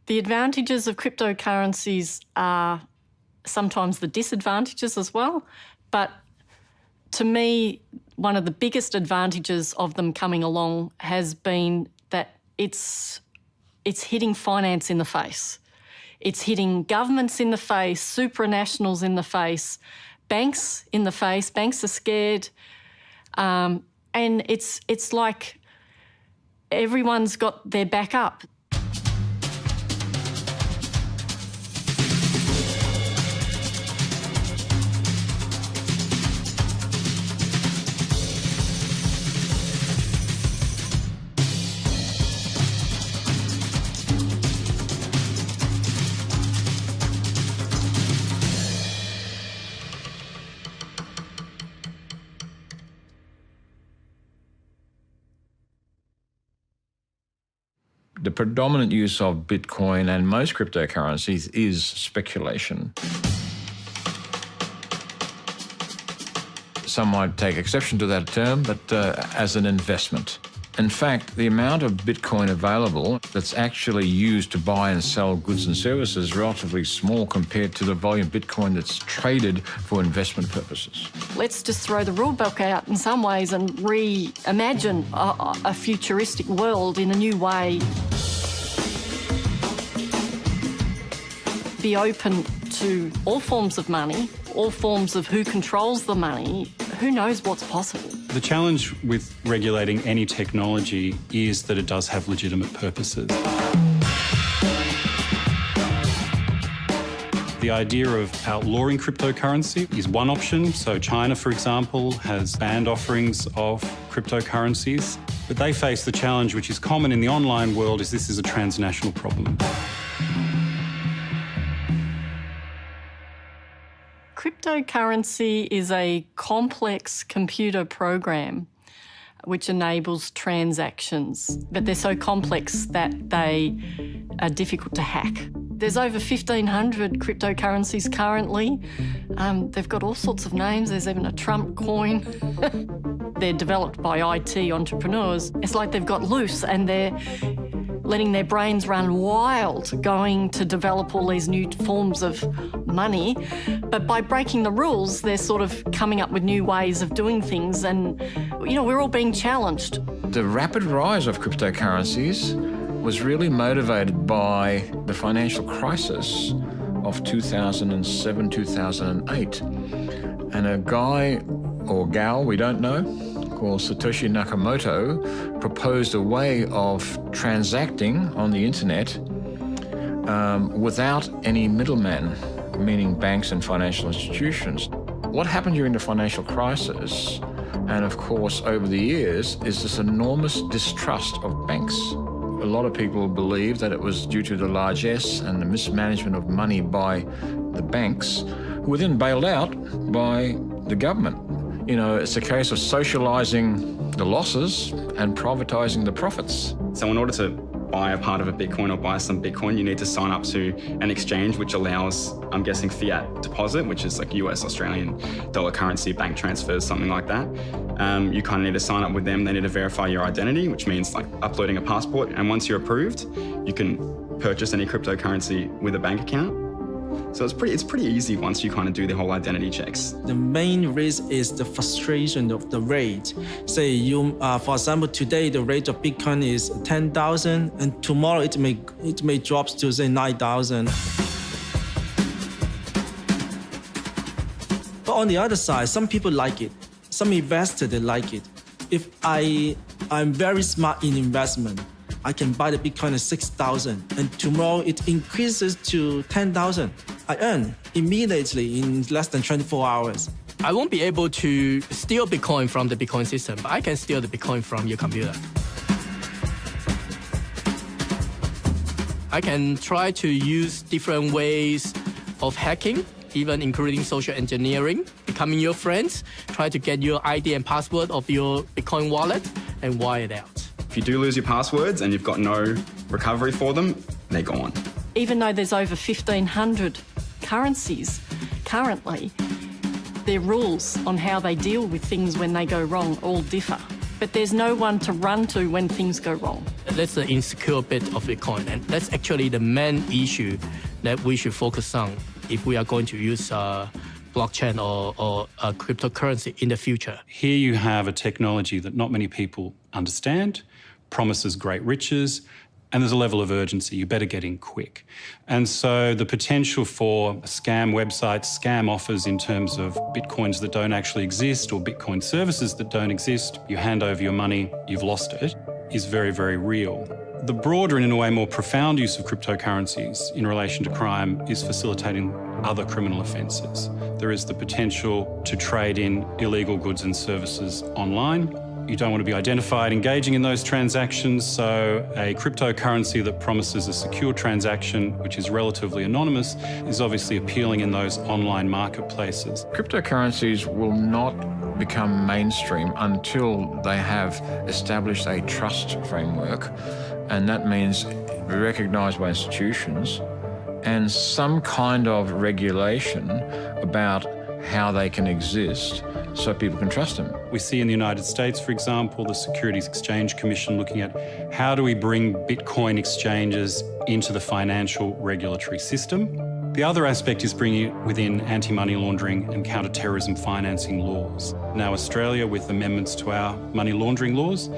The advantages of cryptocurrencies are sometimes the disadvantages as well. But to me, one of the biggest advantages of them coming along has been that it's hitting finance in the face. It's hitting governments in the face, supranationals in the face, banks in the face. Banks are scared. And it's like everyone's got their back up. The predominant use of Bitcoin and most cryptocurrencies is speculation. Some might take exception to that term, but as an investment. In fact, the amount of Bitcoin available that's actually used to buy and sell goods and services is relatively small compared to the volume of Bitcoin that's traded for investment purposes. Let's just throw the rule book out in some ways and reimagine a futuristic world in a new way. Be open to all forms of money, all forms of who controls the money. Who knows what's possible? The challenge with regulating any technology is that it does have legitimate purposes. The idea of outlawing cryptocurrency is one option. So China, for example, has banned offerings of cryptocurrencies. But they face the challenge, which is common in the online world, is this is a transnational problem. Cryptocurrency is a complex computer program which enables transactions, but they're so complex that they are difficult to hack. There's over 1,500 cryptocurrencies currently. They've got all sorts of names. There's even a Trump coin. They're developed by IT entrepreneurs. It's like they've got loose and they're letting their brains run wild, going to develop all these new forms of money. But by breaking the rules, they're sort of coming up with new ways of doing things. And, you know, we're all being challenged. The rapid rise of cryptocurrencies was really motivated by the financial crisis of 2007, 2008. And a guy or gal, we don't know, called Satoshi Nakamoto, proposed a way of transacting on the internet without any middleman, meaning banks and financial institutions. What happened during the financial crisis, and of course over the years, is this enormous distrust of banks. A lot of people believe that it was due to the largesse and the mismanagement of money by the banks, who were then bailed out by the government. You know, it's a case of socializing the losses and privatizing the profits. So in order to buy a part of a Bitcoin or buy some Bitcoin, you need to sign up to an exchange which allows, I'm guessing, fiat deposit, which is like US, Australian dollar currency, bank transfers, something like that. You kind of need to sign up with them. They need to verify your identity, which means like uploading a passport. And once you're approved, you can purchase any cryptocurrency with a bank account. So it's pretty easy once you kind of do the whole identity checks. The main risk is the frustration of the rate. Say you, for example, today the rate of Bitcoin is 10,000, and tomorrow it may drop to say 9,000. But on the other side, some people like it. Some investors, they like it. If I'm very smart in investment, I can buy the Bitcoin at 6,000, and tomorrow it increases to 10,000. I earn immediately in less than 24 hours. I won't be able to steal Bitcoin from the Bitcoin system, but I can steal the Bitcoin from your computer. I can try to use different ways of hacking, even including social engineering, becoming your friends, try to get your ID and password of your Bitcoin wallet and wire it out. If you do lose your passwords and you've got no recovery for them, they're gone. Even though there's over 1,500 currencies currently, their rules on how they deal with things when they go wrong all differ. but there's no one to run to when things go wrong. That's the insecure bit of Bitcoin, and that's actually the main issue that we should focus on if we are going to use blockchain or cryptocurrency in the future. Here you have a technology that not many people understand, promises great riches, and there's a level of urgency. You better get in quick. And so the potential for scam websites, scam offers in terms of Bitcoins that don't actually exist or Bitcoin services that don't exist, you hand over your money, you've lost it, is very, very real. The broader and in a way more profound use of cryptocurrencies in relation to crime is facilitating other criminal offences. There is the potential to trade in illegal goods and services online. You don't want to be identified engaging in those transactions, so a cryptocurrency that promises a secure transaction, which is relatively anonymous, is obviously appealing in those online marketplaces. Cryptocurrencies will not become mainstream until they have established a trust framework, and that means recognised by institutions and some kind of regulation about how they can exist so people can trust them. We see in the United States, for example, the Securities Exchange Commission looking at how do we bring Bitcoin exchanges into the financial regulatory system. The other aspect is bringing it within anti-money laundering and counter-terrorism financing laws. Now Australia, with amendments to our money laundering laws,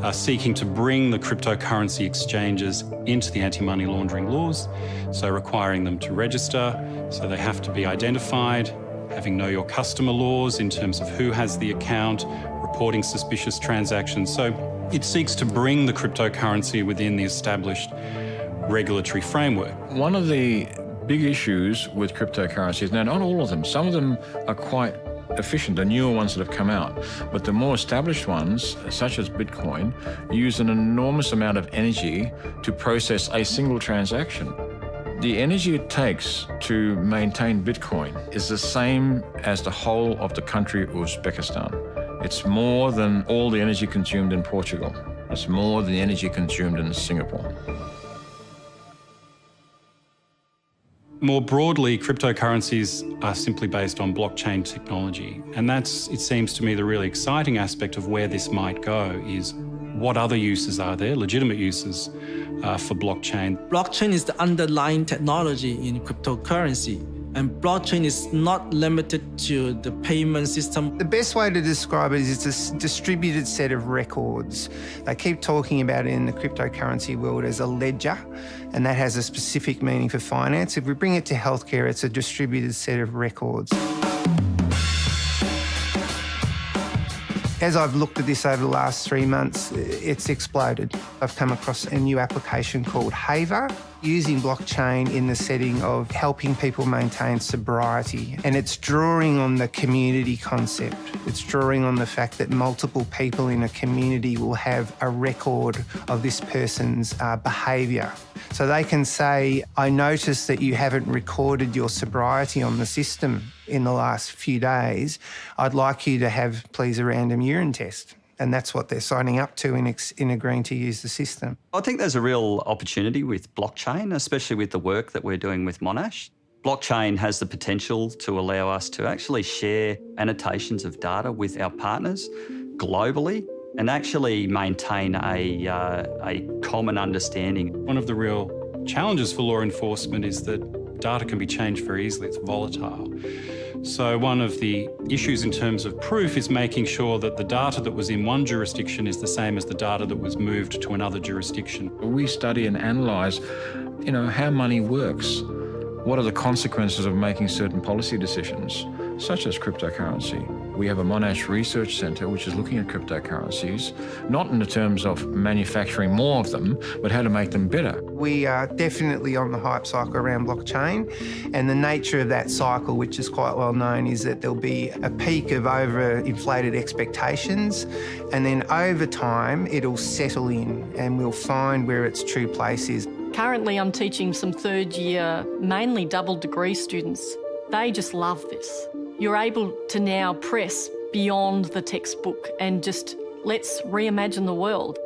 are seeking to bring the cryptocurrency exchanges into the anti-money laundering laws, so requiring them to register, so they have to be identified, having know your customer laws in terms of who has the account, reporting suspicious transactions. So it seeks to bring the cryptocurrency within the established regulatory framework. One of the big issues with cryptocurrencies, now not all of them, some of them are quite efficient, the newer ones that have come out, but the more established ones, such as Bitcoin, use an enormous amount of energy to process a single transaction. The energy it takes to maintain Bitcoin is the same as the whole of the country Uzbekistan. It's more than all the energy consumed in Portugal. It's more than the energy consumed in Singapore. More broadly, cryptocurrencies are simply based on blockchain technology. And that's, it seems to me, the really exciting aspect of where this might go is what other uses are there, legitimate uses for blockchain. Blockchain is the underlying technology in cryptocurrency, and blockchain is not limited to the payment system. The best way to describe it is it's a distributed set of records. They keep talking about it in the cryptocurrency world as a ledger, and that has a specific meaning for finance. If we bring it to healthcare, it's a distributed set of records. As I've looked at this over the last 3 months, it's exploded. I've come across a new application called Haver, using blockchain in the setting of helping people maintain sobriety. And it's drawing on the community concept. It's drawing on the fact that multiple people in a community will have a record of this person's behaviour. So they can say, I noticed that you haven't recorded your sobriety on the system in the last few days. I'd like you to have, please, a random urine test. And that's what they're signing up to in agreeing to use the system. I think there's a real opportunity with blockchain, especially with the work that we're doing with Monash. Blockchain has the potential to allow us to actually share annotations of data with our partners globally and actually maintain a common understanding. One of the real challenges for law enforcement is that data can be changed very easily. It's volatile. So one of the issues in terms of proof is making sure that the data that was in one jurisdiction is the same as the data that was moved to another jurisdiction. We study and analyse, how money works. What are the consequences of making certain policy decisions, such as cryptocurrency? We have a Monash research centre which is looking at cryptocurrencies, not in the terms of manufacturing more of them, but how to make them better. We are definitely on the hype cycle around blockchain, and the nature of that cycle, which is quite well known, is that there'll be a peak of overinflated expectations, and then over time it'll settle in and we'll find where its true place is. Currently I'm teaching some third year, mainly double degree students. They just love this. You're able to now press beyond the textbook and just let's reimagine the world.